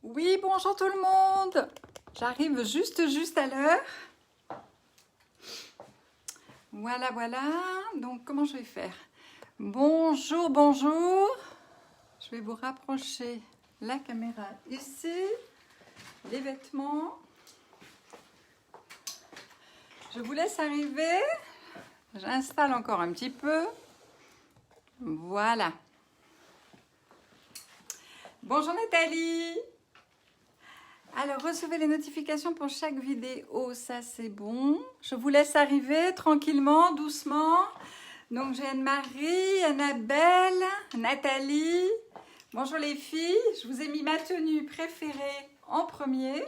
Oui, bonjour tout le monde. J'arrive juste à l'heure. Voilà. Donc, comment je vais faire? Bonjour. Je vais vous rapprocher la caméra ici. Les vêtements. Je vous laisse arriver. J'installe encore un petit peu. Voilà. Bonjour Nathalie. Alors, recevez les notifications pour chaque vidéo, ça c'est bon. Je vous laisse arriver tranquillement, doucement. Donc, j'ai Anne-Marie, Annabelle, Nathalie. Bonjour les filles, je vous ai mis ma tenue préférée en premier.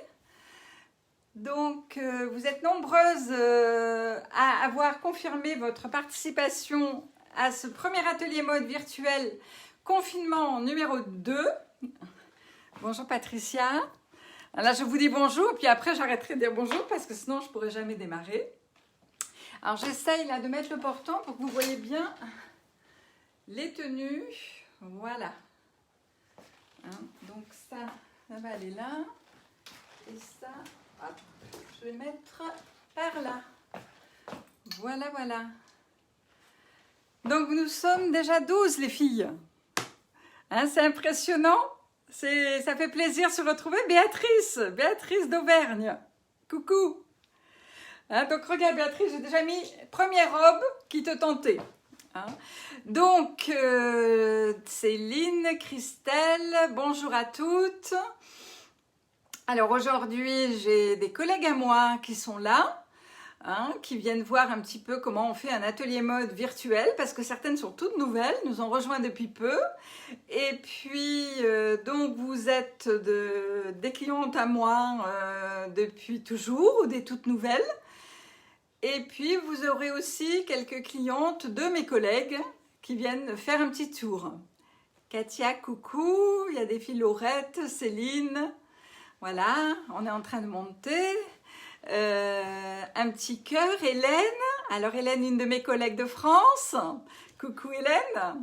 Donc, vous êtes nombreuses à avoir confirmé votre participation à ce premier atelier mode virtuel confinement numéro 2. Bonjour Patricia. Là, je vous dis bonjour, puis après, j'arrêterai de dire bonjour parce que sinon, je ne pourrai jamais démarrer. Alors, j'essaye là de mettre le portant pour que vous voyez bien les tenues. Voilà. Donc, ça va aller là. Et ça, hop, je vais mettre par là. Voilà. Donc, nous sommes déjà 12, les filles. C'est impressionnant. Ça fait plaisir de se retrouver. Béatrice d'Auvergne. Coucou. Donc regarde Béatrice, j'ai déjà mis première robe qui te tentait. Donc Céline, Christelle, bonjour à toutes. Alors aujourd'hui j'ai des collègues à moi qui sont là. Qui viennent voir un petit peu comment on fait un atelier mode virtuel parce que certaines sont toutes nouvelles, nous ont rejoint depuis peu et puis donc vous êtes des clientes à moi depuis toujours ou des toutes nouvelles et puis vous aurez aussi quelques clientes de mes collègues qui viennent faire un petit tour. Katia, coucou, il y a des filles Laurette, Céline, voilà, on est en train de monter. Un petit cœur, Hélène. Alors Hélène, une de mes collègues de France. Coucou Hélène.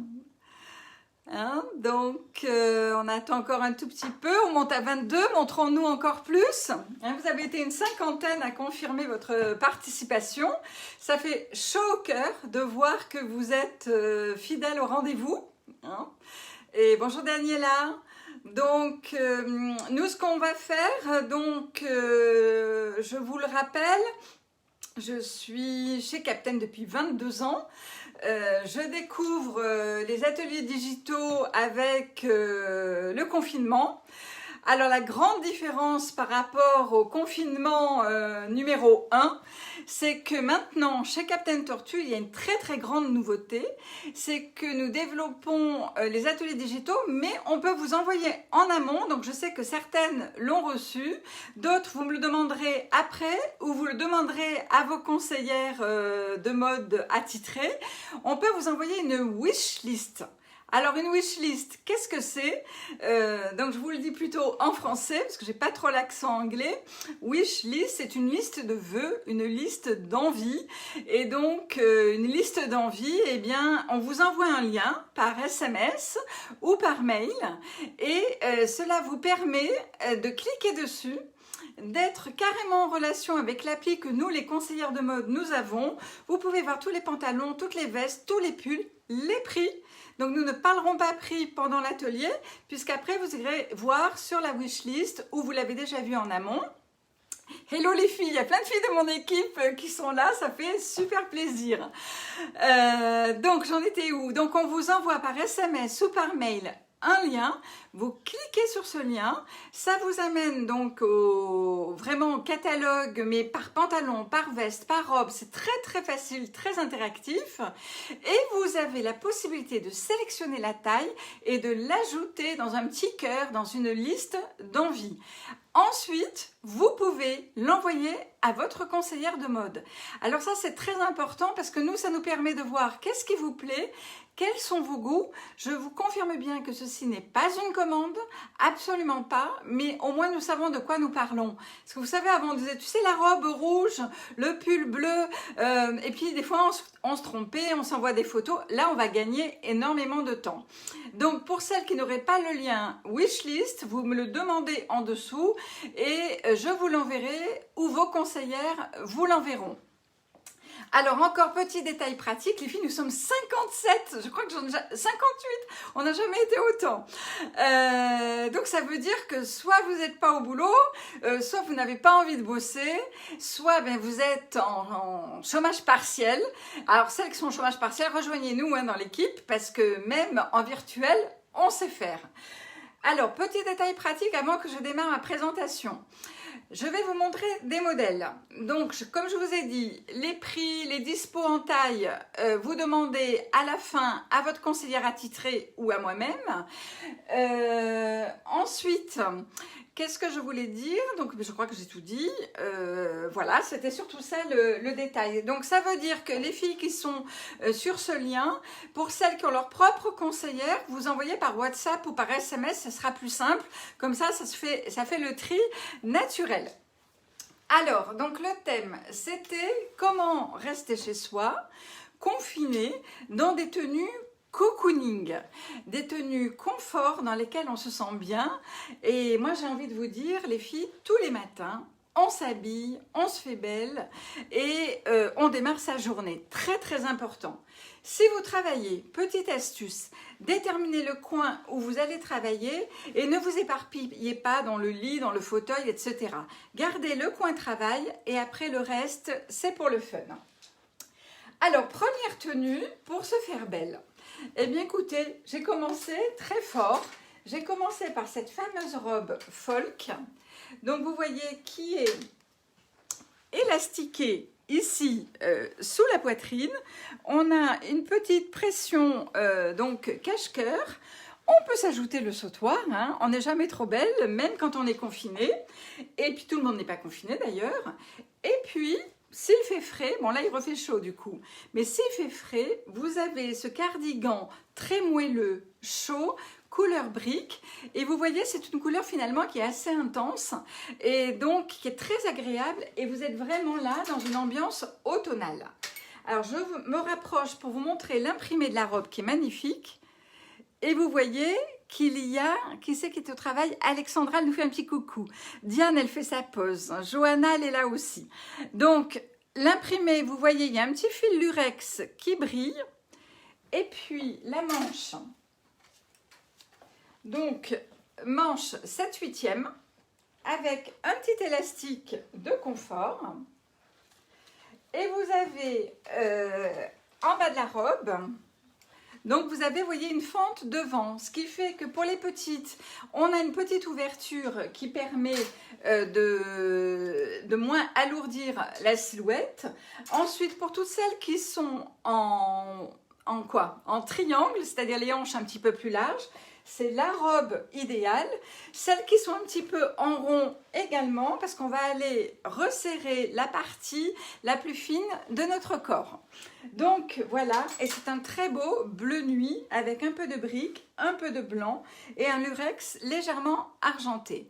Donc on attend encore un tout petit peu. On monte à 22. Montrons-nous encore plus. Vous avez été une cinquantaine à confirmer votre participation. Ça fait chaud au cœur de voir que vous êtes fidèles au rendez-vous. Et bonjour Daniela. Donc, nous, ce qu'on va faire, je vous le rappelle, je suis chez Captain depuis 22 ans. Je découvre les ateliers digitaux avec le confinement. Alors, la grande différence par rapport au confinement numéro 1, c'est que maintenant, chez Captain Tortue, il y a une très grande nouveauté. C'est que nous développons les ateliers digitaux, mais on peut vous envoyer en amont. Donc, je sais que certaines l'ont reçu. D'autres, vous me le demanderez après ou vous le demanderez à vos conseillères de mode attitrées. On peut vous envoyer une wish list. Alors une wishlist, qu'est-ce que c'est? Donc je vous le dis plutôt en français parce que j'ai pas trop l'accent anglais. Wishlist, c'est une liste de vœux, une liste d'envies. Et donc une liste d'envies, eh bien on vous envoie un lien par SMS ou par mail et cela vous permet de cliquer dessus, d'être carrément en relation avec l'appli que nous, les conseillères de mode, nous avons. Vous pouvez voir tous les pantalons, toutes les vestes, tous les pulls, les prix. Donc nous ne parlerons pas prix pendant l'atelier, puisqu'après vous irez voir sur la wishlist où vous l'avez déjà vu en amont. Hello les filles, il y a plein de filles de mon équipe qui sont là, ça fait super plaisir. Donc j'en étais où? Donc on vous envoie par SMS ou par mail un lien, vous cliquez sur ce lien, ça vous amène donc au vraiment catalogue, mais par pantalon, par veste, par robe, c'est très facile, très interactif et vous avez la possibilité de sélectionner la taille et de l'ajouter dans un petit cœur, dans une liste d'envies. Ensuite, vous pouvez l'envoyer à votre conseillère de mode. Alors ça, c'est très important parce que nous, ça nous permet de voir qu'est-ce qui vous plaît, quels sont vos goûts. Je vous confirme bien que ceci n'est pas une commande, absolument pas, mais au moins nous savons de quoi nous parlons. Parce que vous savez, avant on disait, tu sais, la robe rouge, le pull bleu, et puis des fois on se trompait, on s'envoie des photos. Là, on va gagner énormément de temps. Donc pour celles qui n'auraient pas le lien Wishlist, vous me le demandez en dessous et je vous l'enverrai ou vos conseillères vous l'enverront. Alors, encore petit détail pratique, les filles, nous sommes 57, je crois que j'en ai 58, on n'a jamais été autant. Donc, ça veut dire que soit vous n'êtes pas au boulot, soit vous n'avez pas envie de bosser, soit vous êtes en chômage partiel. Alors, celles qui sont au chômage partiel, rejoignez-nous dans l'équipe, parce que même en virtuel, on sait faire. Alors, petit détail pratique avant que je démarre ma présentation. Je vais vous montrer des modèles. Donc, comme je vous ai dit, les prix, les dispos en taille, vous demandez à la fin à votre conseillère attitrée ou à moi-même. Ensuite, qu'est-ce que je voulais dire? Donc, je crois que j'ai tout dit. Voilà, c'était surtout ça le détail. Donc, ça veut dire que les filles qui sont sur ce lien, pour celles qui ont leur propre conseillère, vous envoyez par WhatsApp ou par SMS, ça sera plus simple. Comme ça, ça fait le tri naturel. Alors, donc le thème, c'était comment rester chez soi, confiné, dans des tenues cocooning, des tenues confort dans lesquelles on se sent bien. Et moi, j'ai envie de vous dire, les filles, tous les matins, on s'habille, on se fait belle et on démarre sa journée. Très, très important. Si vous travaillez, petite astuce, déterminez le coin où vous allez travailler et ne vous éparpillez pas dans le lit, dans le fauteuil, etc. Gardez le coin travail et après le reste, c'est pour le fun. Alors, première tenue pour se faire belle. Eh bien, écoutez, j'ai commencé très fort. J'ai commencé par cette fameuse robe folk. Donc, vous voyez qui est élastiquée ici sous la poitrine. On a une petite pression donc cache-cœur. On peut s'ajouter le sautoir, on n'est jamais trop belle, même quand on est confiné. Et puis tout le monde n'est pas confiné d'ailleurs. Et puis, s'il fait frais, bon là il refait chaud du coup, mais s'il fait frais, vous avez ce cardigan très moelleux, chaud, couleur brique, et vous voyez c'est une couleur finalement qui est assez intense et donc qui est très agréable et vous êtes vraiment là dans une ambiance automnale. Alors je me rapproche pour vous montrer l'imprimé de la robe qui est magnifique et vous voyez qu'il y a, qui c'est qui est au travail? Alexandra, elle nous fait un petit coucou. Diane, elle fait sa pause. Johanna, elle est là aussi. Donc, l'imprimé, vous voyez, il y a un petit fil lurex qui brille. Et puis, la manche. Donc, manche 7/8e avec un petit élastique de confort. Et vous avez en bas de la robe... Donc, vous avez, vous voyez, une fente devant, ce qui fait que pour les petites, on a une petite ouverture qui permet de moins alourdir la silhouette. Ensuite, pour toutes celles qui sont en triangle, c'est-à-dire les hanches un petit peu plus larges, c'est la robe idéale. Celles qui sont un petit peu en rond également, parce qu'on va aller resserrer la partie la plus fine de notre corps. Donc voilà, et c'est un très beau bleu nuit avec un peu de brique, un peu de blanc et un lurex légèrement argenté.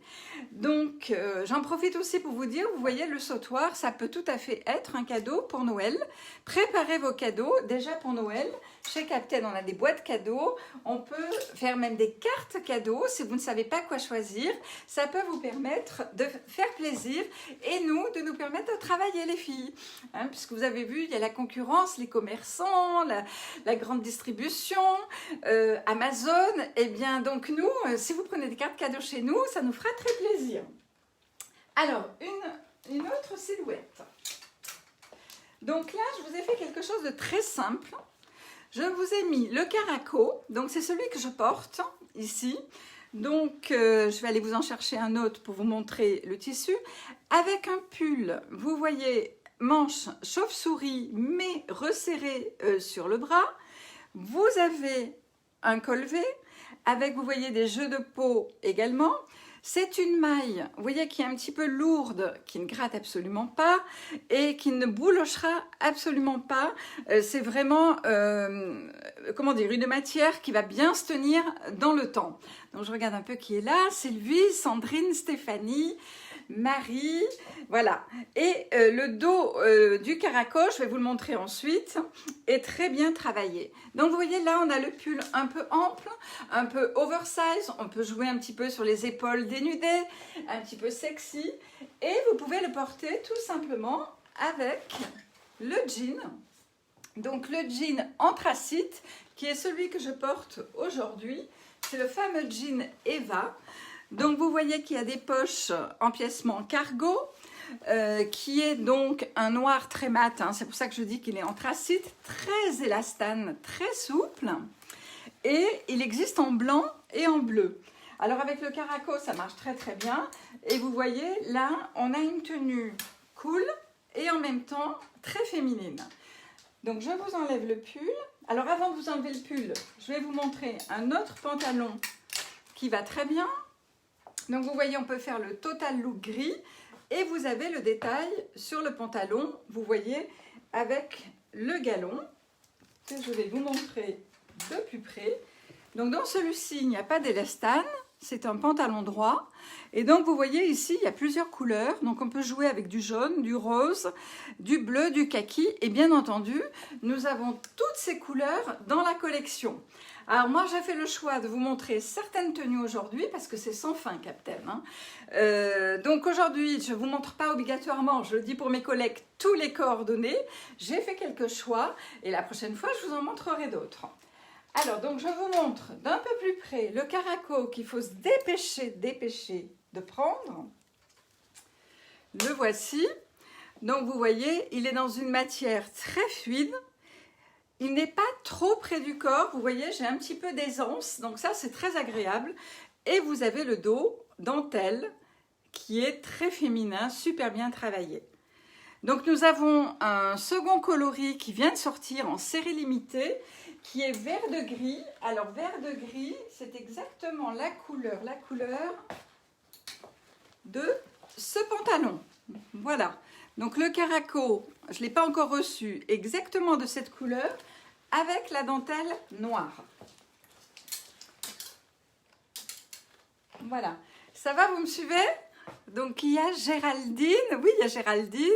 Donc j'en profite aussi pour vous dire, vous voyez le sautoir, ça peut tout à fait être un cadeau pour Noël. Préparez vos cadeaux déjà pour Noël. Chez Captain, on a des boîtes cadeaux, on peut faire même des cartes cadeaux si vous ne savez pas quoi choisir. Ça peut vous permettre de faire plaisir et de nous permettre de travailler les filles. Puisque vous avez vu, il y a la concurrence, les commerçants, la grande distribution, Amazon. Et bien donc nous, si vous prenez des cartes cadeaux chez nous, ça nous fera très plaisir. Alors, une autre silhouette. Donc là, je vous ai fait quelque chose de très simple. Je vous ai mis le caraco, donc c'est celui que je porte ici. Donc, je vais aller vous en chercher un autre pour vous montrer le tissu. Avec un pull, vous voyez, manche chauve-souris, mais resserré sur le bras. Vous avez un col V avec, vous voyez, des jeux de peau également. C'est une maille, vous voyez, qui est un petit peu lourde, qui ne gratte absolument pas et qui ne boulochera absolument pas. C'est vraiment, comment dire, une matière qui va bien se tenir dans le temps. Donc je regarde un peu qui est là, Sylvie, Sandrine, Stéphanie, Marie, voilà. Et le dos du caraco, je vais vous le montrer ensuite, est très bien travaillé. Donc vous voyez là, on a le pull un peu ample, un peu oversize, on peut jouer un petit peu sur les épaules dénudées, un petit peu sexy. Et vous pouvez le porter tout simplement avec le jean. Donc le jean anthracite, qui est celui que je porte aujourd'hui, c'est le fameux jean Eva. Donc vous voyez qu'il y a des poches en piècement cargo, qui est donc un noir très mat, hein, c'est pour ça que je dis qu'il est anthracite, très élastane, très souple, et il existe en blanc et en bleu. Alors avec le caraco, ça marche très très bien, et vous voyez là, on a une tenue cool et en même temps très féminine. Donc je vous enlève le pull. Alors avant de vous enlever le pull, je vais vous montrer un autre pantalon qui va très bien. Donc vous voyez, on peut faire le total look gris et vous avez le détail sur le pantalon, vous voyez, avec le galon que je vais vous montrer de plus près. Donc dans celui-ci, il n'y a pas d'élastane, c'est un pantalon droit. Et donc vous voyez ici, il y a plusieurs couleurs. Donc on peut jouer avec du jaune, du rose, du bleu, du kaki. Et bien entendu, nous avons toutes ces couleurs dans la collection. Alors moi j'ai fait le choix de vous montrer certaines tenues aujourd'hui parce que c'est sans fin, Captain, hein. Donc aujourd'hui je ne vous montre pas obligatoirement, je le dis pour mes collègues, tous les coordonnées. J'ai fait quelques choix et la prochaine fois je vous en montrerai d'autres. Alors donc je vous montre d'un peu plus près le caraco qu'il faut se dépêcher de prendre. Le voici. Donc vous voyez, il est dans une matière très fluide. Il n'est pas trop près du corps, vous voyez, j'ai un petit peu d'aisance, donc ça c'est très agréable. Et vous avez le dos dentelle qui est très féminin, super bien travaillé. Donc nous avons un second coloris qui vient de sortir en série limitée, qui est vert de gris. Alors vert de gris, c'est exactement la couleur de ce pantalon. Voilà, donc le caraco, je ne l'ai pas encore reçu, exactement de cette couleur, avec la dentelle noire. Voilà, ça va, vous me suivez? Donc il y a Géraldine, oui il y a Géraldine,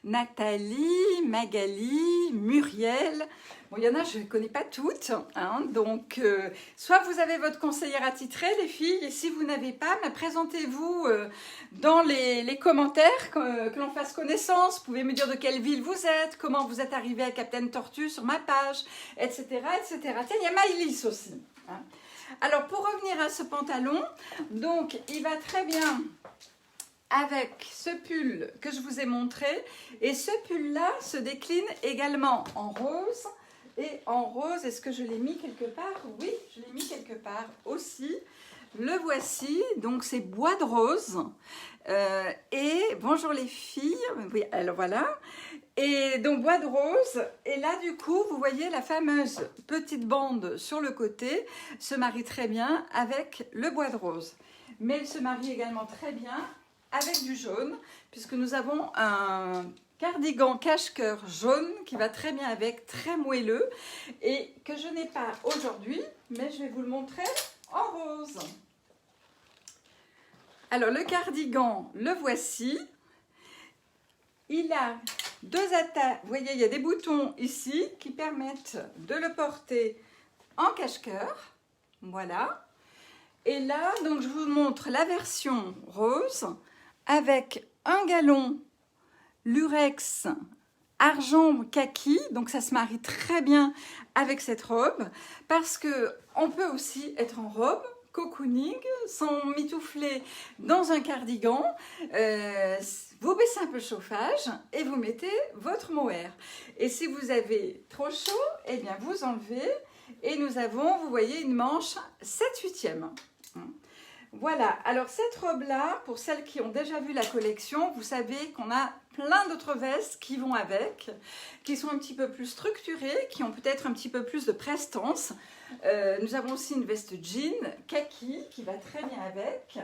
Nathalie, Magali, Muriel. Bon, il y en a, je ne les connais pas toutes, hein, donc soit vous avez votre conseillère attitrée, les filles, et si vous n'avez pas, présentez-vous dans les commentaires, que l'on fasse connaissance. Vous pouvez me dire de quelle ville vous êtes, comment vous êtes arrivé à Captain Tortue sur ma page, etc. etc. Tiens, il y a Maïlis aussi. Hein. Alors, pour revenir à ce pantalon, donc il va très bien avec ce pull que je vous ai montré, et ce pull-là se décline également en rose. Et en rose, est-ce que je l'ai mis quelque part? Oui, je l'ai mis quelque part aussi. Le voici, donc c'est bois de rose. Et bonjour les filles, oui, alors voilà. Et donc bois de rose, et là du coup, vous voyez la fameuse petite bande sur le côté se marie très bien avec le bois de rose. Mais elle se marie également très bien avec du jaune, puisque nous avons un cardigan cache-cœur jaune qui va très bien avec, très moelleux, et que je n'ai pas aujourd'hui, mais je vais vous le montrer en rose. Alors le cardigan, le voici. Il a deux attaches, vous voyez, il y a des boutons ici qui permettent de le porter en cache-cœur. Voilà. Et là, donc je vous montre la version rose avec un galon lurex argent kaki, donc ça se marie très bien avec cette robe parce que on peut aussi être en robe cocooning, sans mitoufler dans un cardigan, vous baissez un peu le chauffage et vous mettez votre mohair. Et si vous avez trop chaud, eh bien vous enlevez et nous avons, vous voyez, une manche 7/8e. Voilà, alors cette robe-là, pour celles qui ont déjà vu la collection, vous savez qu'on a plein d'autres vestes qui vont avec, qui sont un petit peu plus structurées, qui ont peut-être un petit peu plus de prestance. Nous avons aussi une veste jean kaki qui va très bien avec.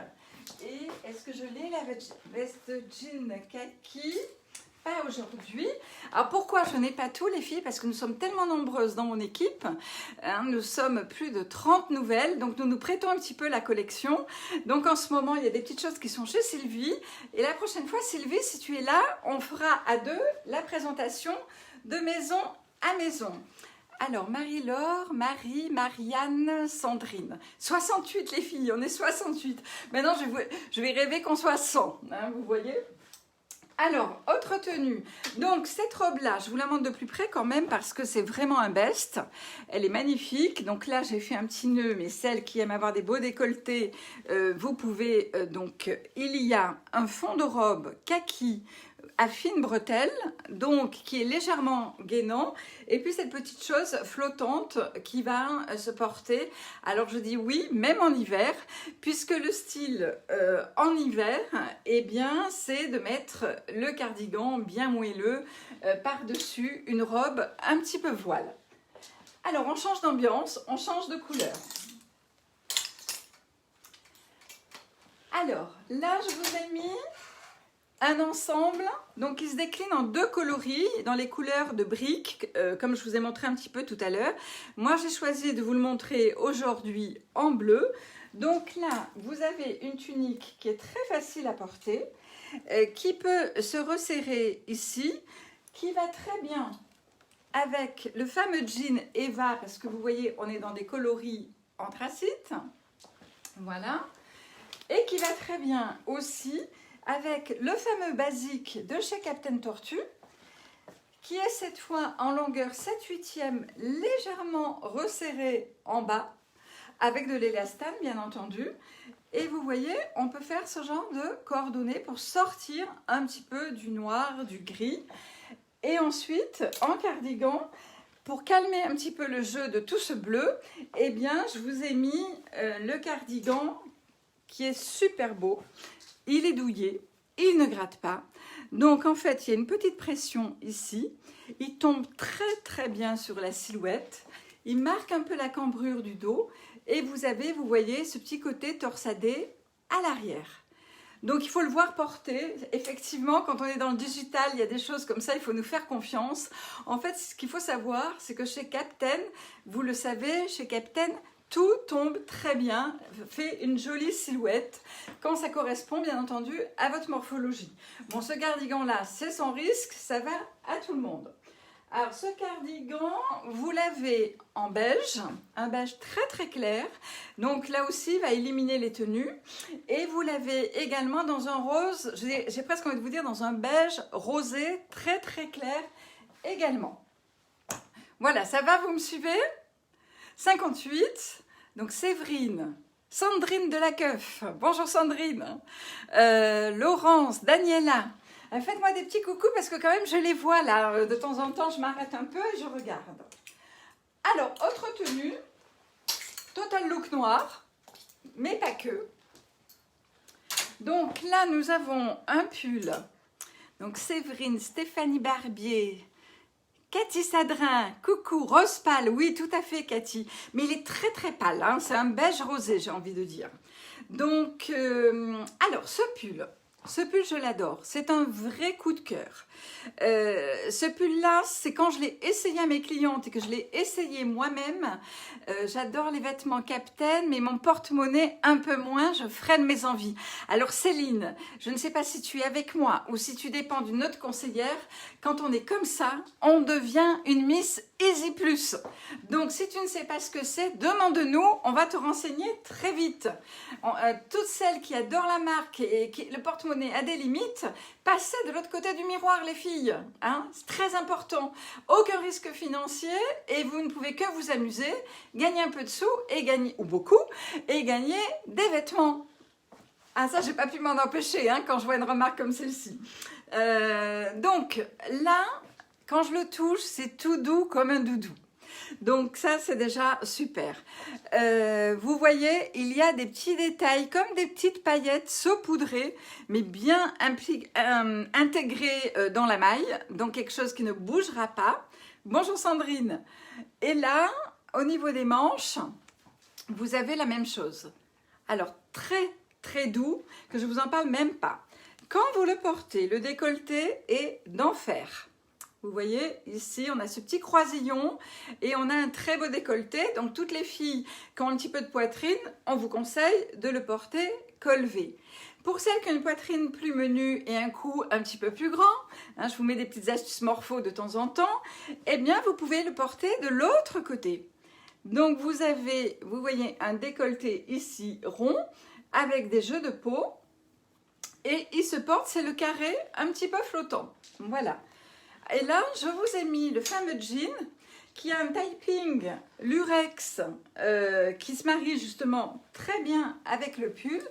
est-ce que je l'ai la veste jean kaki? Pas aujourd'hui. Alors pourquoi je n'ai pas tout les filles? Parce que nous sommes tellement nombreuses dans mon équipe. Hein, nous sommes plus de 30 nouvelles. Donc nous nous prêtons un petit peu la collection. Donc en ce moment, il y a des petites choses qui sont chez Sylvie. Et la prochaine fois, Sylvie, si tu es là, on fera à deux la présentation de maison à maison. Alors, Marie-Laure, Marie, Marianne, Sandrine. 68 les filles, on est 68. Maintenant, je vais rêver qu'on soit 100, hein, vous voyez? Alors, autre tenue. Donc, cette robe-là, je vous la montre de plus près quand même parce que c'est vraiment un best. Elle est magnifique. Donc là, j'ai fait un petit nœud, mais celles qui aiment avoir des beaux décolletés, vous pouvez... donc, il y a un fond de robe kaki à fine bretelle, donc qui est légèrement gainant, et puis cette petite chose flottante qui va se porter. Alors je dis oui, même en hiver, puisque le style en hiver, eh bien, c'est de mettre le cardigan bien moelleux par-dessus une robe un petit peu voile. Alors on change d'ambiance, on change de couleur. Alors là, je vous ai mis un ensemble, donc il se décline en deux coloris, dans les couleurs de briques, comme je vous ai montré un petit peu tout à l'heure. Moi, j'ai choisi de vous le montrer aujourd'hui en bleu. Donc là, vous avez une tunique qui est très facile à porter, qui peut se resserrer ici, qui va très bien avec le fameux jean Eva, parce que vous voyez, on est dans des coloris anthracite, voilà, et qui va très bien aussi avec le fameux basique de chez Captain Tortue, qui est cette fois en longueur 7/8e, légèrement resserré en bas, avec de l'élastane bien entendu. Et vous voyez, on peut faire ce genre de coordonnées pour sortir un petit peu du noir, du gris. Et ensuite, en cardigan, pour calmer un petit peu le jeu de tout ce bleu, eh bien, je vous ai mis le cardigan qui est super beau. Il est douillet, il ne gratte pas. Donc en fait, il y a une petite pression ici. Il tombe très très bien sur la silhouette. Il marque un peu la cambrure du dos. Et vous avez, vous voyez, ce petit côté torsadé à l'arrière. Donc il faut le voir porter. Effectivement, quand on est dans le digital, il y a des choses comme ça, il faut nous faire confiance. En fait, ce qu'il faut savoir, c'est que chez Captain, vous le savez, chez Captain, tout tombe très bien, fait une jolie silhouette, quand ça correspond bien entendu à votre morphologie. Bon, ce cardigan-là, c'est sans risque, ça va à tout le monde. Alors, ce cardigan, vous l'avez en beige, un beige très très clair. Donc là aussi, il va éliminer les tenues. Et vous l'avez également dans un rose, j'ai presque envie de vous dire dans un beige rosé très très clair également. Voilà, ça va, vous me suivez ? 58, donc Séverine, Sandrine de la Keuf, bonjour Sandrine, Laurence, Daniela, faites-moi des petits coucous parce que quand même je les vois là, de temps en temps je m'arrête un peu et je regarde. Alors, autre tenue, total look noir, mais pas que. Donc là nous avons un pull, donc Séverine, Stéphanie Barbier, Cathy Sadrin, coucou, rose pâle, oui tout à fait Cathy, mais il est très très pâle, hein, c'est un beige rosé j'ai envie de dire. Donc, alors ce pull je l'adore, c'est un vrai coup de cœur. Ce pull-là, c'est quand je l'ai essayé à mes clientes et que je l'ai essayé moi-même. J'adore les vêtements Captain, mais mon porte-monnaie un peu moins, je freine mes envies. Alors Céline, je ne sais pas si tu es avec moi ou si tu dépends d'une autre conseillère, quand on est comme ça, on devient une Miss Easy Plus. Donc si tu ne sais pas ce que c'est, demande-nous, on va te renseigner très vite. Toutes celles qui adorent la marque et qui le porte-monnaie a des limites, passez de l'autre côté du miroir les filles, hein, c'est très important. Aucun risque financier et vous ne pouvez que vous amuser, gagner un peu de sous et gagner, ou beaucoup, et gagner des vêtements. Ah ça j'ai pas pu m'en empêcher hein, quand je vois une remarque comme celle-ci. Donc là, quand je le touche, c'est tout doux comme un doudou. Donc ça c'est déjà super. Vous voyez, il y a des petits détails comme des petites paillettes saupoudrées mais bien intégrées dans la maille, donc quelque chose qui ne bougera pas. Bonjour Sandrine. Et là, au niveau des manches, vous avez la même chose. Alors très très doux, que je vous en parle même pas. Quand vous le portez, le décolleté est d'enfer. Vous voyez, ici, on a ce petit croisillon et on a un très beau décolleté. Donc, toutes les filles qui ont un petit peu de poitrine, on vous conseille de le porter col V. Pour celles qui ont une poitrine plus menue et un cou un petit peu plus grand, hein, je vous mets des petites astuces morpho de temps en temps, eh bien, vous pouvez le porter de l'autre côté. Donc, vous voyez un décolleté ici rond avec des jeux de peau et il se porte, c'est le carré un petit peu flottant. Voilà. Et là, je vous ai mis le fameux jean qui a un typing lurex qui se marie justement très bien avec le pull.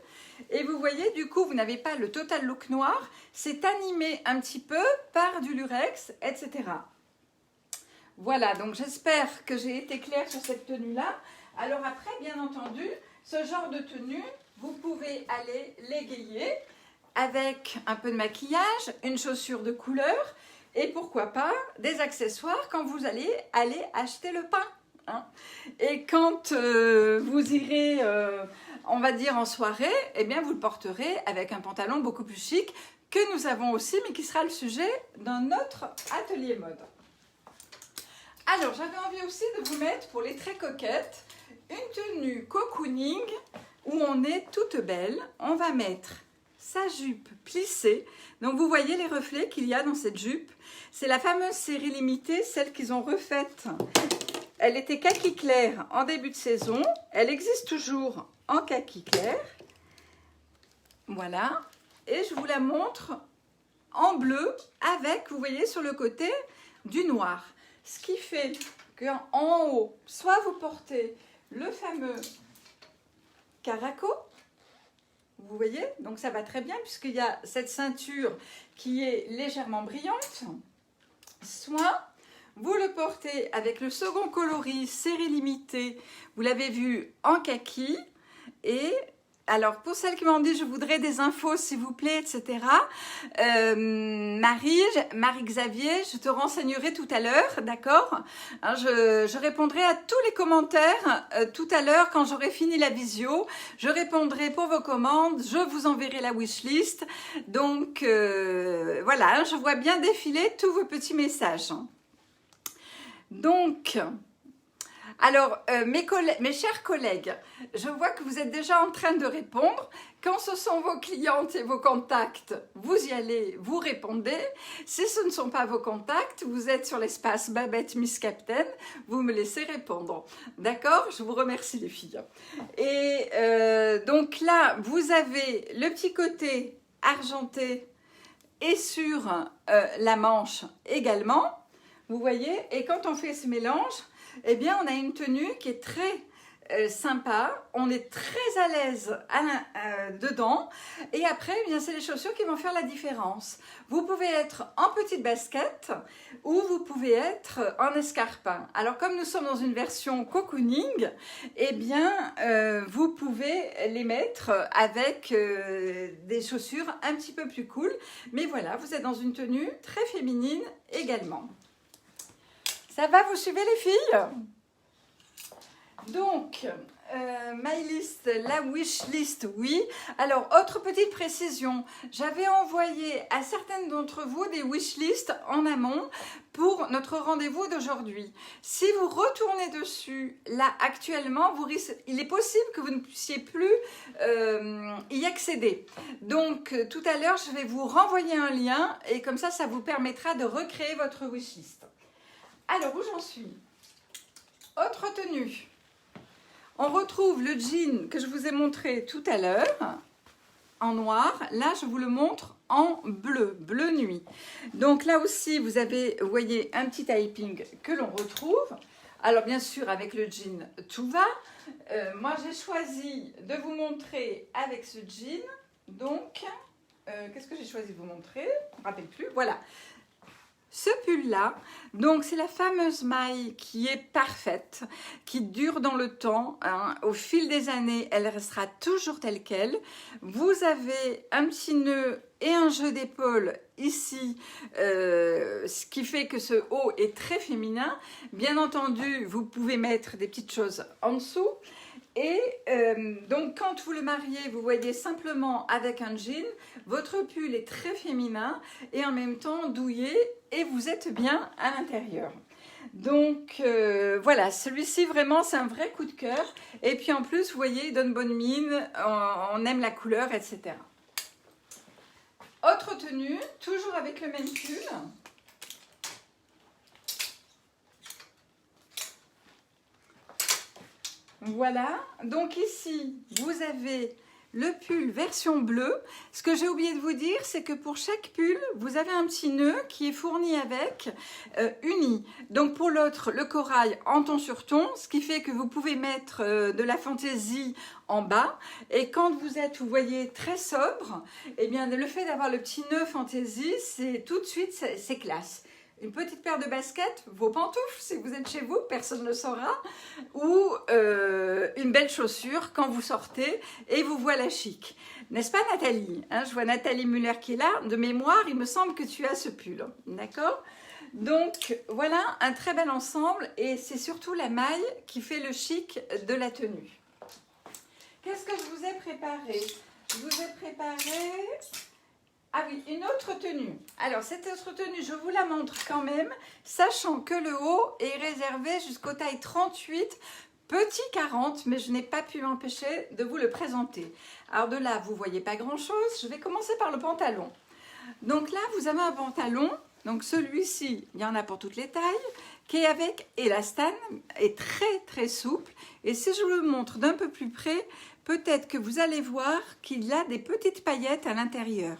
Et vous voyez, du coup, vous n'avez pas le total look noir, c'est animé un petit peu par du lurex, etc. Voilà, donc j'espère que j'ai été claire sur cette tenue-là. Alors après, bien entendu, ce genre de tenue, vous pouvez aller l'égayer avec un peu de maquillage, une chaussure de couleur et pourquoi pas des accessoires quand vous allez acheter le pain. Hein. Et quand vous irez, on va dire en soirée, eh bien vous le porterez avec un pantalon beaucoup plus chic que nous avons aussi, mais qui sera le sujet d'un autre atelier mode. Alors, j'avais envie aussi de vous mettre, pour les très coquettes, une tenue cocooning où on est toute belle. On va mettre sa jupe plissée. Donc, vous voyez les reflets qu'il y a dans cette jupe. C'est la fameuse série limitée, celle qu'ils ont refaite. Elle était kaki clair en début de saison. Elle existe toujours en kaki clair. Voilà. Et je vous la montre en bleu avec, vous voyez, sur le côté du noir. Ce qui fait qu'en haut, soit vous portez le fameux caraco, vous voyez, donc ça va très bien puisqu'il y a cette ceinture qui est légèrement brillante, soit vous le portez avec le second coloris série limitée, vous l'avez vu en kaki, et alors pour celles qui m'ont dit je voudrais des infos s'il vous plaît, etc. Marie-Xavier, je te renseignerai tout à l'heure, d'accord, hein, je répondrai à tous les commentaires tout à l'heure quand j'aurai fini la visio. Je répondrai pour vos commandes, je vous enverrai la wishlist. Donc voilà, hein, je vois bien défiler tous vos petits messages. Donc, alors, mes chers collègues, je vois que vous êtes déjà en train de répondre. Quand ce sont vos clientes et vos contacts, vous y allez, vous répondez. Si ce ne sont pas vos contacts, vous êtes sur l'espace Babette Miss Captain, vous me laissez répondre. D'accord? Je vous remercie les filles. Et donc là, vous avez le petit côté argenté et sur la manche également. Vous voyez? Et quand on fait ce mélange, eh bien, on a une tenue qui est très sympa, on est très à l'aise dedans, et après, eh bien, c'est les chaussures qui vont faire la différence. Vous pouvez être en petite basket ou vous pouvez être en escarpin. Alors, comme nous sommes dans une version cocooning, eh bien, vous pouvez les mettre avec des chaussures un petit peu plus cool, mais voilà, vous êtes dans une tenue très féminine également. Ça va, vous suivez les filles? Donc, my list, la wish list, oui. Alors, autre petite précision, j'avais envoyé à certaines d'entre vous des wish lists en amont pour notre rendez-vous d'aujourd'hui. Si vous retournez dessus, là, actuellement, il est possible que vous ne puissiez plus y accéder. Donc, tout à l'heure, je vais vous renvoyer un lien et comme ça vous permettra de recréer votre wish list. Alors, où j'en suis? Autre tenue. On retrouve le jean que je vous ai montré tout à l'heure en noir. Là, je vous le montre en bleu, bleu nuit. Donc là aussi, vous voyez, un petit typing que l'on retrouve. Alors, bien sûr, avec le jean, tout va. Moi, j'ai choisi de vous montrer avec ce jean. Donc, qu'est-ce que j'ai choisi de vous montrer? Je ne me rappelle plus. Voilà. Ce pull-là, donc c'est la fameuse maille qui est parfaite, qui dure dans le temps, hein. Au fil des années, elle restera toujours telle qu'elle. Vous avez un petit nœud et un jeu d'épaule ici, ce qui fait que ce haut est très féminin. Bien entendu, vous pouvez mettre des petites choses en dessous. Et donc quand vous le mariez, vous voyez simplement avec un jean, votre pull est très féminin et en même temps douillet et vous êtes bien à l'intérieur. Donc voilà, celui-ci vraiment c'est un vrai coup de cœur. Et puis en plus, vous voyez, il donne bonne mine, on aime la couleur, etc. Autre tenue, toujours avec le même pull. Voilà, donc ici, vous avez le pull version bleue. Ce que j'ai oublié de vous dire, c'est que pour chaque pull, vous avez un petit nœud qui est fourni avec uni. Donc pour l'autre, le corail en ton sur ton, ce qui fait que vous pouvez mettre de la fantaisie en bas. Et quand vous êtes, vous voyez, très sobre, eh bien le fait d'avoir le petit nœud fantaisie, c'est tout de suite, c'est classe. Une petite paire de baskets, vos pantoufles si vous êtes chez vous, personne ne le saura, ou une belle chaussure quand vous sortez et vous voilà chic. N'est-ce pas Nathalie, hein, je vois Nathalie Muller qui est là, de mémoire, il me semble que tu as ce pull, d'accord? Donc voilà un très bel ensemble et c'est surtout la maille qui fait le chic de la tenue. Qu'est-ce que je vous ai préparé? Je vous ai préparé... Ah oui, une autre tenue. Alors, cette autre tenue, je vous la montre quand même, sachant que le haut est réservé jusqu'aux tailles 38, petit 40, mais je n'ai pas pu m'empêcher de vous le présenter. Alors de là, vous ne voyez pas grand-chose. Je vais commencer par le pantalon. Donc là, vous avez un pantalon. Donc celui-ci, il y en a pour toutes les tailles, qui est avec élastane, est très très souple. Et si je vous le montre d'un peu plus près, peut-être que vous allez voir qu'il a des petites paillettes à l'intérieur.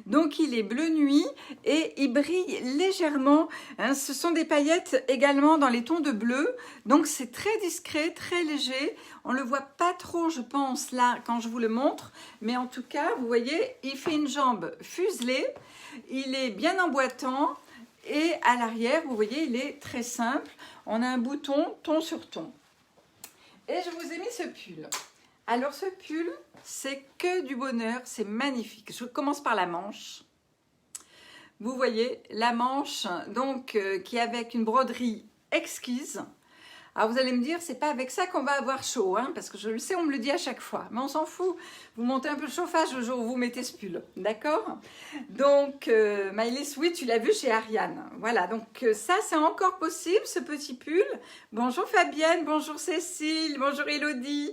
Donc il est bleu nuit et il brille légèrement. Hein, ce sont des paillettes également dans les tons de bleu. Donc c'est très discret, très léger. On ne le voit pas trop, je pense, là, quand je vous le montre. Mais en tout cas, vous voyez, il fait une jambe fuselée. Il est bien emboîtant. Et à l'arrière, vous voyez, il est très simple. On a un bouton ton sur ton. Et je vous ai mis ce pull. Alors ce pull, c'est que du bonheur, c'est magnifique. Je commence par la manche. Vous voyez, la manche donc qui est avec une broderie exquise. Alors vous allez me dire, c'est pas avec ça qu'on va avoir chaud, hein, parce que je le sais, on me le dit à chaque fois. Mais on s'en fout. Vous montez un peu le chauffage le jour où vous mettez ce pull, d'accord? Donc, Maëlys, oui, tu l'as vu chez Ariane. Voilà, donc ça, c'est encore possible, ce petit pull. Bonjour Fabienne, bonjour Cécile, bonjour Elodie.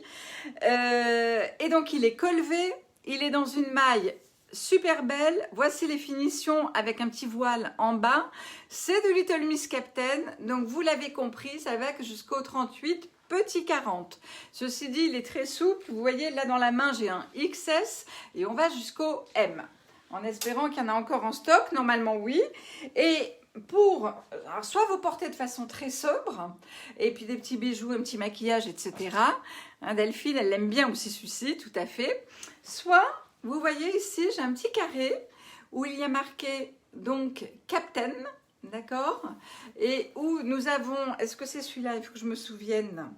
Et donc, il est collevé, il est dans une maille super belle. Voici les finitions avec un petit voile en bas. C'est de Little Miss Captain. Donc, vous l'avez compris, ça va jusqu'au 38, petit 40. Ceci dit, il est très souple. Vous voyez, là dans la main, j'ai un XS et on va jusqu'au M. En espérant qu'il y en a encore en stock. Normalement, oui. Et pour, alors, soit vous portez de façon très sobre, et puis des petits bijoux, un petit maquillage, etc. Hein, Delphine, elle l'aime bien aussi celui-ci, tout à fait. Soit... Vous voyez ici, j'ai un petit carré où il y a marqué donc Captain, d'accord? Et où nous avons, est-ce que c'est celui-là? Il faut que je me souvienne.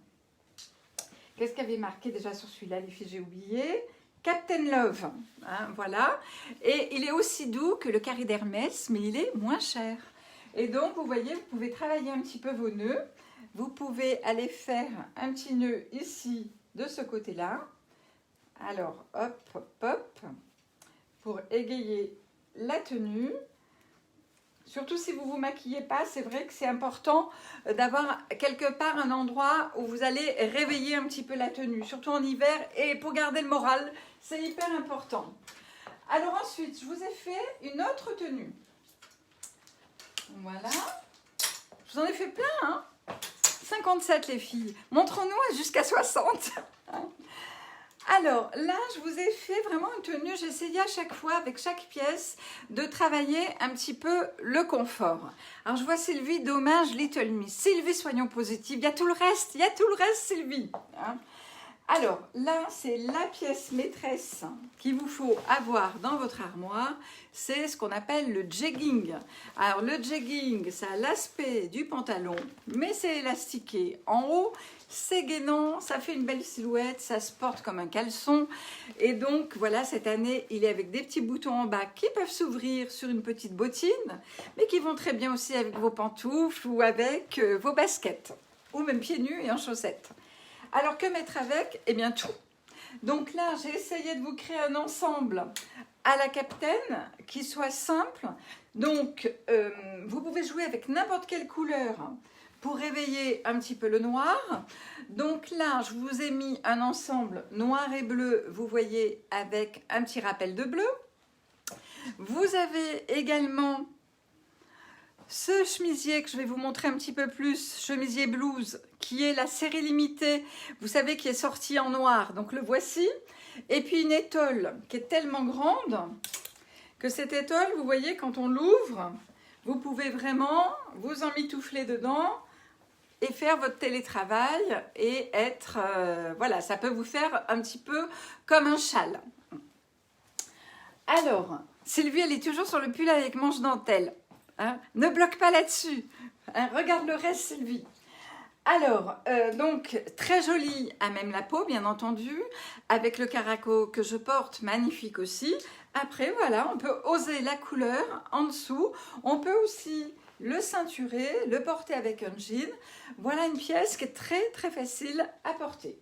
Qu'est-ce qu'il y avait marqué déjà sur celui-là, les filles? J'ai oublié. Captain Love, hein, voilà. Et il est aussi doux que le carré d'Hermès, mais il est moins cher. Et donc, vous voyez, vous pouvez travailler un petit peu vos nœuds. Vous pouvez aller faire un petit nœud ici, de ce côté-là. Alors, hop, hop, hop, pour égayer la tenue. Surtout si vous ne vous maquillez pas, c'est vrai que c'est important d'avoir quelque part un endroit où vous allez réveiller un petit peu la tenue, surtout en hiver, et pour garder le moral, c'est hyper important. Alors ensuite, je vous ai fait une autre tenue. Voilà. Je vous en ai fait plein, hein. 57 les filles. Montrons-nous jusqu'à 60. Alors là, je vous ai fait vraiment une tenue, j'ai essayé à chaque fois, avec chaque pièce, de travailler un petit peu le confort. Alors je vois Sylvie, dommage, Little Miss. Sylvie, soyons positifs, il y a tout le reste, Sylvie. Hein. Alors là, c'est la pièce maîtresse qu'il vous faut avoir dans votre armoire, c'est ce qu'on appelle le jegging. Alors le jegging, ça a l'aspect du pantalon, mais c'est élastiqué en haut. C'est gainant, ça fait une belle silhouette, ça se porte comme un caleçon. Et donc, voilà, cette année, il est avec des petits boutons en bas qui peuvent s'ouvrir sur une petite bottine, mais qui vont très bien aussi avec vos pantoufles ou avec vos baskets, ou même pieds nus et en chaussettes. Alors que mettre avec? Eh bien tout. Donc là, j'ai essayé de vous créer un ensemble à la Captain qui soit simple. Donc, vous pouvez jouer avec n'importe quelle couleur pour réveiller un petit peu le noir. Donc là, je vous ai mis un ensemble noir et bleu, vous voyez, avec un petit rappel de bleu. Vous avez également ce chemisier que je vais vous montrer un petit peu plus, chemisier blouse, qui est la série limitée, vous savez, qui est sortie en noir, donc le voici. Et puis une étole qui est tellement grande que cette étole, vous voyez, quand on l'ouvre, vous pouvez vraiment vous emmitoufler dedans et faire votre télétravail et être, voilà, ça peut vous faire un petit peu comme un châle. Alors, Sylvie, elle est toujours sur le pull avec manche dentelle. Hein, ne bloque pas là-dessus. Hein, regarde le reste, Sylvie. Alors, donc, très joli à même la peau, bien entendu, avec le caraco que je porte, magnifique aussi. Après, voilà, on peut oser la couleur en dessous. On peut aussi le ceinturer, le porter avec un jean. Voilà une pièce qui est très, très facile à porter.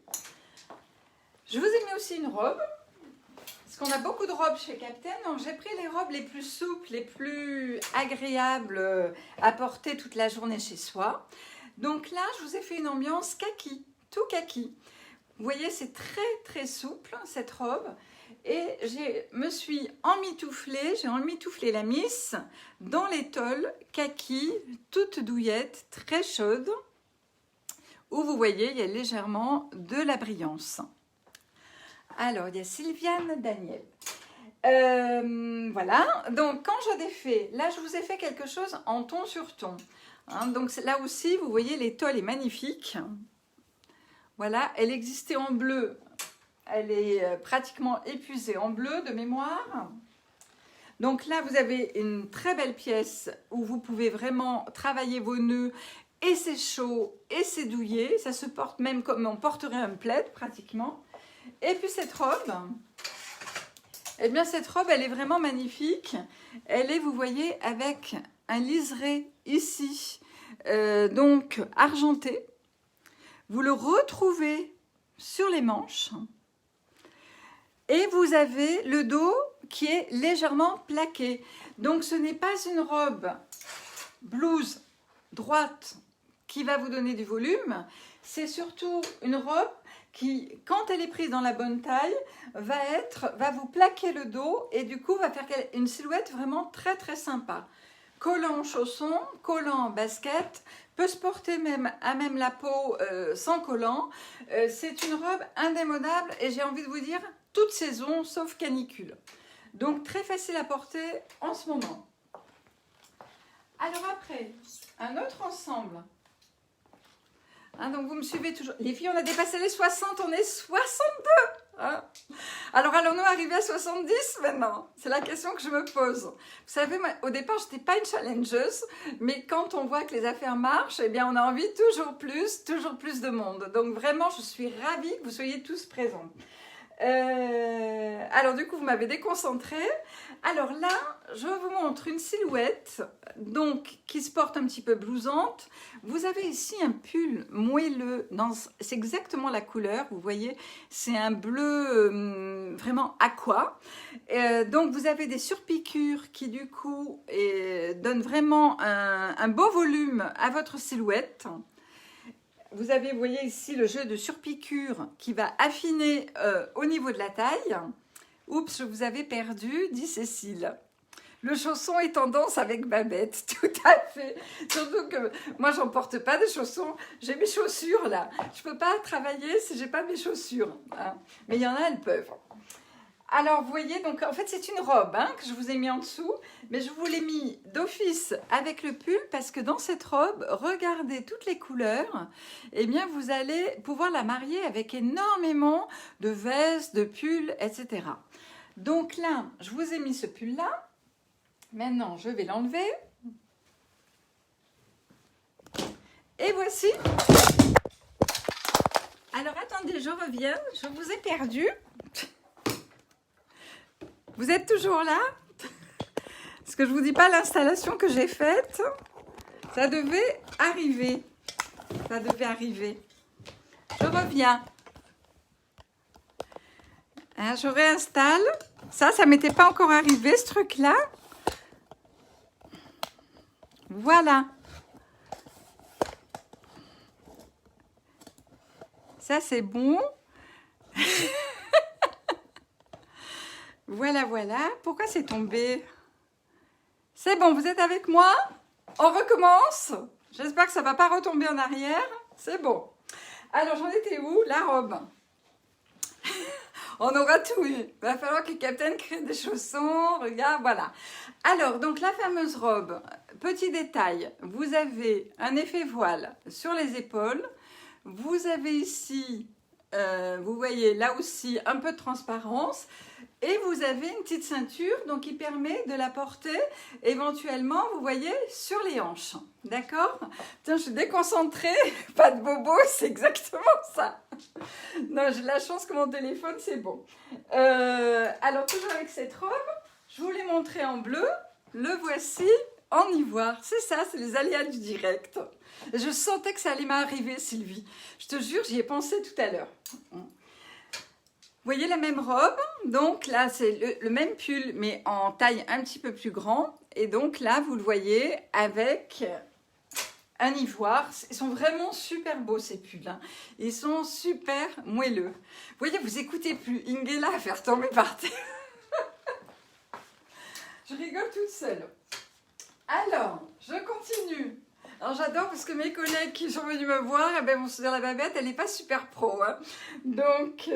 Je vous ai mis aussi une robe. Parce qu'on a beaucoup de robes chez Captain, donc j'ai pris les robes les plus souples, les plus agréables à porter toute la journée chez soi. Donc là, je vous ai fait une ambiance kaki, tout kaki. Vous voyez, c'est très très souple cette robe. Et me suis emmitouflée, j'ai emmitouflé la miss dans l'étole kaki, toute douillette, très chaude, où vous voyez, il y a légèrement de la brillance. Alors, il y a Sylviane Daniel. Voilà, donc quand je défais, là je vous ai fait quelque chose en ton sur ton. Hein, donc là aussi, vous voyez, l'étole est magnifique. Voilà, elle existait en bleu. Elle est pratiquement épuisée en bleu de mémoire. Donc là, vous avez une très belle pièce où vous pouvez vraiment travailler vos nœuds. Et c'est chaud et c'est douillet. Ça se porte même comme on porterait un plaid pratiquement. Et puis cette robe, eh bien cette robe, elle est vraiment magnifique. Elle est, vous voyez, avec un liseré ici, donc argenté. Vous le retrouvez sur les manches. Et vous avez le dos qui est légèrement plaqué. Donc ce n'est pas une robe blouse droite qui va vous donner du volume. C'est surtout une robe qui, quand elle est prise dans la bonne taille, va vous plaquer le dos et du coup va faire une silhouette vraiment très très sympa. Collant en chaussons, collant en basket, peut se porter même à même la peau sans collant. C'est une robe indémodable et j'ai envie de vous dire toute saison sauf canicule. Donc très facile à porter en ce moment. Alors après, un autre ensemble. Hein, donc vous me suivez toujours. Les filles, on a dépassé les 60, on est 62. Hein, alors allons-nous arriver à 70 maintenant? C'est la question que je me pose. Vous savez, moi, au départ, je n'étais pas une challengeuse, mais quand on voit que les affaires marchent, eh bien, on a envie toujours plus de monde. Donc vraiment, je suis ravie que vous soyez tous présents. Alors du coup, vous m'avez déconcentrée. Alors là, je vous montre une silhouette donc qui se porte un petit peu blousante. Vous avez ici un pull moelleux, c'est exactement la couleur, vous voyez, c'est un bleu vraiment aqua. Donc vous avez des surpiqûres qui du coup donnent vraiment un beau volume à votre silhouette. Vous avez, vous voyez ici le jeu de surpiqûre qui va affiner au niveau de la taille. Oups, je vous avais perdu, dit Cécile. Le chausson est tendance avec Babette, tout à fait. Surtout que moi, j'en porte pas de chaussons. J'ai mes chaussures là. Je peux pas travailler si j'ai pas mes chaussures. Hein. Mais il y en a, elles peuvent. Alors, vous voyez, donc en fait, c'est une robe hein, que je vous ai mis en dessous, mais je vous l'ai mis d'office avec le pull parce que dans cette robe, regardez toutes les couleurs, eh bien, vous allez pouvoir la marier avec énormément de vestes, de pulls, etc. Donc là, je vous ai mis ce pull-là. Maintenant, je vais l'enlever. Et voici. Alors, attendez, je reviens. Je vous ai perdu. Vous êtes toujours là? Parce que je ne vous dis pas l'installation que j'ai faite. Ça devait arriver. Ça devait arriver. Je reviens. Hein, je réinstalle. Ça m'était pas encore arrivé, ce truc-là. Voilà. Ça, c'est bon. Voilà, voilà. Pourquoi c'est tombé? C'est bon, vous êtes avec moi? On recommence. J'espère que ça ne va pas retomber en arrière. C'est bon. Alors, j'en étais où? La robe. On aura tout eu. Il va falloir que Captain crée des chaussons. Regarde, voilà. Alors, donc la fameuse robe. Petit détail. Vous avez un effet voile sur les épaules. Vous avez ici, vous voyez là aussi un peu de transparence. Et vous avez une petite ceinture donc qui permet de la porter éventuellement, vous voyez, sur les hanches. D'accord? Tiens, je suis déconcentrée, pas de bobo, c'est exactement ça. Non, j'ai la chance que mon téléphone, c'est bon. Alors, toujours avec cette robe, je vous l'ai montré en bleu. Le voici en ivoire. C'est ça, c'est les aléas du direct. Je sentais que ça allait m'arriver, Sylvie. Je te jure, j'y ai pensé tout à l'heure. Vous voyez la même robe, donc là c'est le même pull mais en taille un petit peu plus grand et donc là vous le voyez avec un ivoire. Ils sont vraiment super beaux ces pulls, hein. Ils sont super moelleux. Vous voyez, vous écoutez plus Ingela à faire tomber par terre. Je rigole toute seule. Alors, je continue. Alors j'adore parce que mes collègues qui sont venus me voir, eh ben, vont se dire la Babette, elle n'est pas super pro. Hein. Donc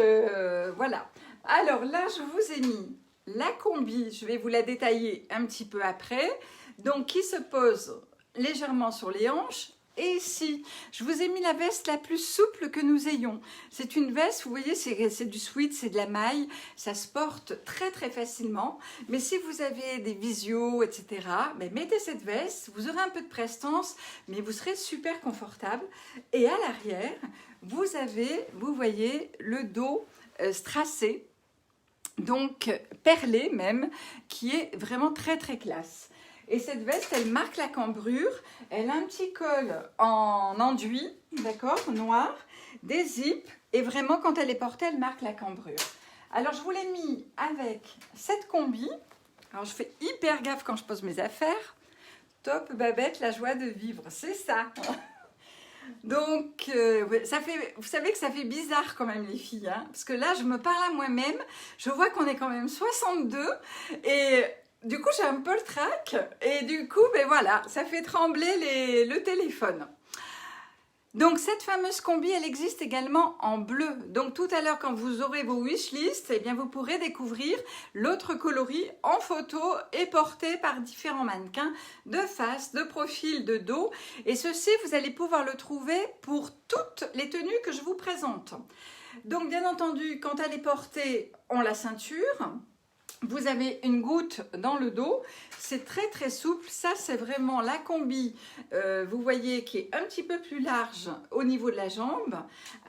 voilà. Alors là, je vous ai mis la combi, je vais vous la détailler un petit peu après. Donc qui se pose légèrement sur les hanches. Et ici, je vous ai mis la veste la plus souple que nous ayons. C'est une veste, vous voyez, c'est du sweat, c'est de la maille. Ça se porte très très facilement. Mais si vous avez des visios, etc., ben mettez cette veste. Vous aurez un peu de prestance, mais vous serez super confortable. Et à l'arrière, vous avez, vous voyez, le dos strassé. Donc perlé même, qui est vraiment très très classe. Et cette veste, elle marque la cambrure. Elle a un petit col en enduit, d'accord, noir, des zips. Et vraiment, quand elle est portée, elle marque la cambrure. Alors, je vous l'ai mis avec cette combi. Alors, je fais hyper gaffe quand je pose mes affaires. Top Babette, la joie de vivre, c'est ça. Donc, vous savez que ça fait bizarre quand même les filles. Hein, parce que là, je me parle à moi-même. Je vois qu'on est quand même 62 et... Du coup, j'ai un peu le trac et du coup, ben voilà, ça fait trembler le téléphone. Donc, cette fameuse combi, elle existe également en bleu. Donc, tout à l'heure, quand vous aurez vos wishlists, eh bien, vous pourrez découvrir l'autre coloris en photo et porté par différents mannequins de face, de profil, de dos. Et ceci, vous allez pouvoir le trouver pour toutes les tenues que je vous présente. Donc, bien entendu, quand elle est portée, on la ceinture. Vous avez une goutte dans le dos, c'est très très souple, ça c'est vraiment la combi, vous voyez, qui est un petit peu plus large au niveau de la jambe,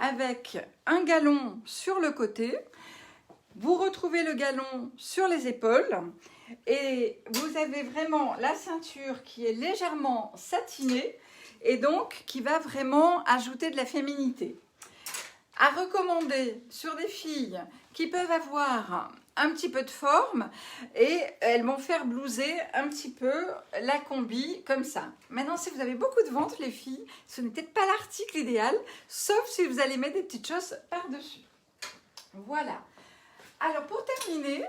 avec un galon sur le côté, vous retrouvez le galon sur les épaules, et vous avez vraiment la ceinture qui est légèrement satinée, et donc qui va vraiment ajouter de la féminité. À recommander sur des filles qui peuvent avoir un petit peu de forme et elles vont faire blouser un petit peu la combi comme ça. Maintenant, si vous avez beaucoup de ventre, les filles, ce n'est peut-être pas l'article idéal, sauf si vous allez mettre des petites choses par-dessus. Voilà. Alors, pour terminer,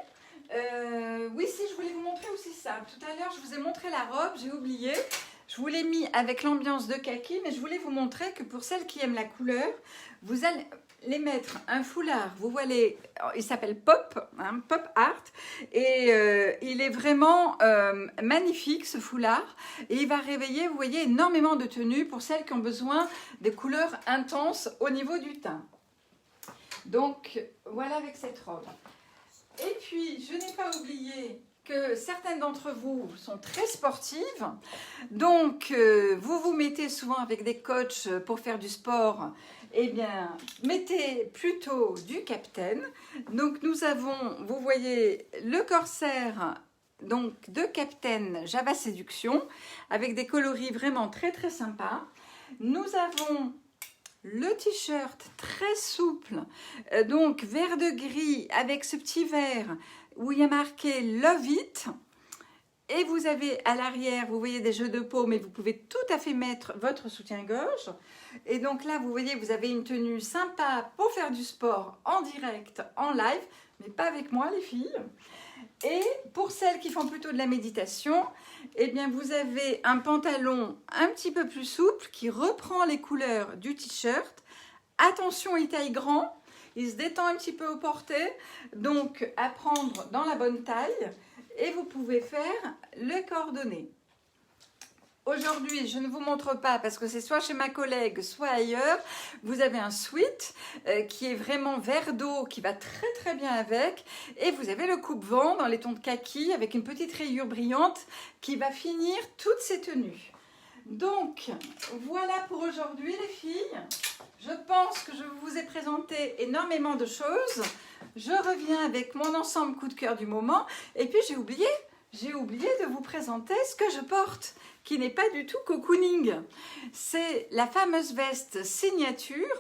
oui, si, je voulais vous montrer aussi ça. Tout à l'heure, je vous ai montré la robe, j'ai oublié. Je vous l'ai mis avec l'ambiance de kaki, mais je voulais vous montrer que pour celles qui aiment la couleur, vous allez les mettre un foulard, vous voyez, il s'appelle Pop, hein, Pop Art, et il est vraiment magnifique ce foulard, et il va réveiller, vous voyez, énormément de tenues pour celles qui ont besoin de couleurs intenses au niveau du teint. Donc, voilà avec cette robe. Et puis, je n'ai pas oublié que certaines d'entre vous sont très sportives, donc vous vous mettez souvent avec des coachs pour faire du sport, eh bien mettez plutôt du Captain. Donc nous avons, vous voyez, le corsaire donc de Captain Java Séduction avec des coloris vraiment très très sympas. Nous avons le t-shirt très souple, donc vert de gris avec ce petit vert où il y a marqué Love It. Et vous avez à l'arrière, vous voyez des jeux de peau, mais vous pouvez tout à fait mettre votre soutien-gorge. Et donc là, vous voyez, vous avez une tenue sympa pour faire du sport en direct, en live, mais pas avec moi les filles. Et pour celles qui font plutôt de la méditation, eh bien vous avez un pantalon un petit peu plus souple qui reprend les couleurs du t-shirt. Attention, il taille grand, il se détend un petit peu au porté, donc à prendre dans la bonne taille. Et vous pouvez faire le coordonnées. Aujourd'hui, je ne vous montre pas parce que c'est soit chez ma collègue, soit ailleurs. Vous avez un sweat qui est vraiment vert d'eau, qui va très très bien avec. Et vous avez le coupe-vent dans les tons de kaki avec une petite rayure brillante qui va finir toutes ces tenues. Donc, voilà pour aujourd'hui les filles. Je pense que je vous ai présenté énormément de choses. Je reviens avec mon ensemble coup de cœur du moment. Et puis j'ai oublié de vous présenter ce que je porte, qui n'est pas du tout cocooning. C'est la fameuse veste signature.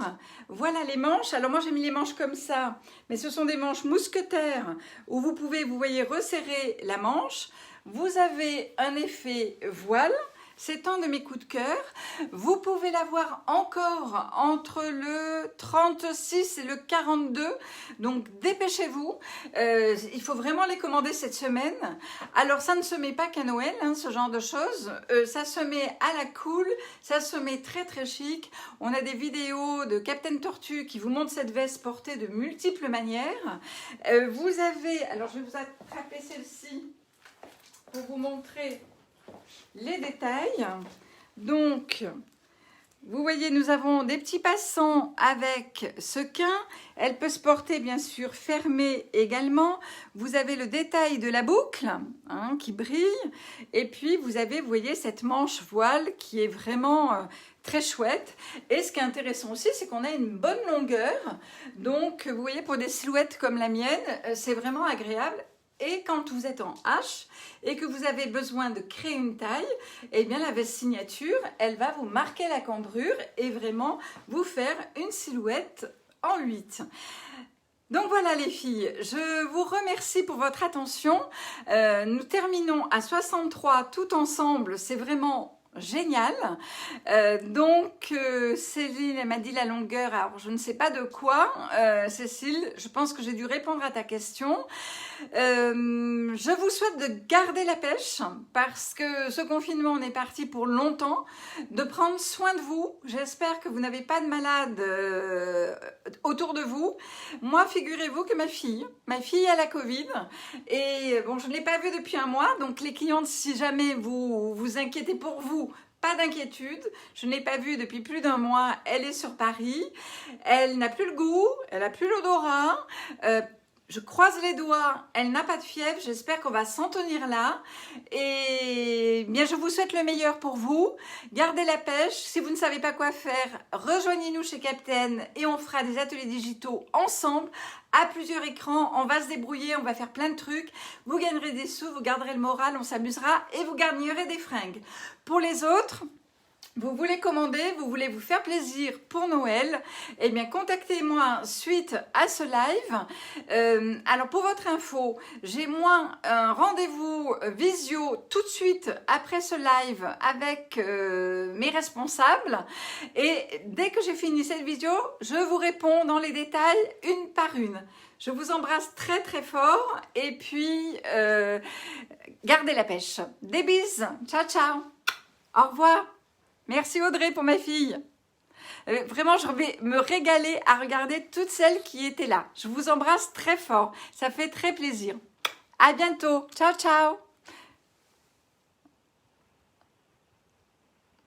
Voilà les manches. Alors moi j'ai mis les manches comme ça, mais ce sont des manches mousquetaires où vous pouvez, vous voyez, resserrer la manche. Vous avez un effet voile. C'est un de mes coups de cœur. Vous pouvez l'avoir encore entre le 36 et le 42. Donc dépêchez-vous. Il faut vraiment les commander cette semaine. Alors ça ne se met pas qu'à Noël, hein, ce genre de choses. Ça se met à la cool. Ça se met très très chic. On a des vidéos de Captain Tortue qui vous montrent cette veste portée de multiples manières. Vous avez... Alors je vais vous attraper celle-ci pour vous montrer les détails. Donc, vous voyez, nous avons des petits passants avec sequin. Elle peut se porter, bien sûr, fermée également. Vous avez le détail de la boucle hein, qui brille. Et puis, vous avez, vous voyez, cette manche voile qui est vraiment très chouette. Et ce qui est intéressant aussi, c'est qu'on a une bonne longueur. Donc, vous voyez, pour des silhouettes comme la mienne, c'est vraiment agréable. Et quand vous êtes en H et que vous avez besoin de créer une taille, eh bien la veste signature, elle va vous marquer la cambrure et vraiment vous faire une silhouette en 8. Donc voilà les filles, je vous remercie pour votre attention. Nous terminons à 63 tout ensemble, c'est vraiment... génial. Céline, elle m'a dit la longueur, alors je ne sais pas de quoi. Cécile, je pense que j'ai dû répondre à ta question. Je vous souhaite de garder la pêche parce que ce confinement, on est parti pour longtemps, de prendre soin de vous. J'espère que vous n'avez pas de malade autour de vous. Moi, figurez-vous que ma fille a la Covid et bon, je ne l'ai pas vue depuis un mois, donc les clientes, si jamais vous vous inquiétez pour vous, pas d'inquiétude, je ne l'ai pas vue depuis plus d'un mois, elle est sur Paris, elle n'a plus le goût, elle n'a plus l'odorat, je croise les doigts, elle n'a pas de fièvre, j'espère qu'on va s'en tenir là. Et bien, je vous souhaite le meilleur pour vous. Gardez la pêche. Si vous ne savez pas quoi faire, rejoignez-nous chez Captain et on fera des ateliers digitaux ensemble, à plusieurs écrans. On va se débrouiller, on va faire plein de trucs. Vous gagnerez des sous, vous garderez le moral, on s'amusera et vous gagnerez des fringues. Pour les autres... vous voulez commander, vous voulez vous faire plaisir pour Noël, eh bien contactez-moi suite à ce live. Alors pour votre info, j'ai moi un rendez-vous visio tout de suite après ce live avec mes responsables et dès que j'ai fini cette vidéo, je vous réponds dans les détails une par une. Je vous embrasse très très fort et puis gardez la pêche. Des bises, ciao ciao, au revoir. Merci Audrey pour ma fille. Vraiment, je vais me régaler à regarder toutes celles qui étaient là. Je vous embrasse très fort. Ça fait très plaisir. À bientôt. Ciao, ciao.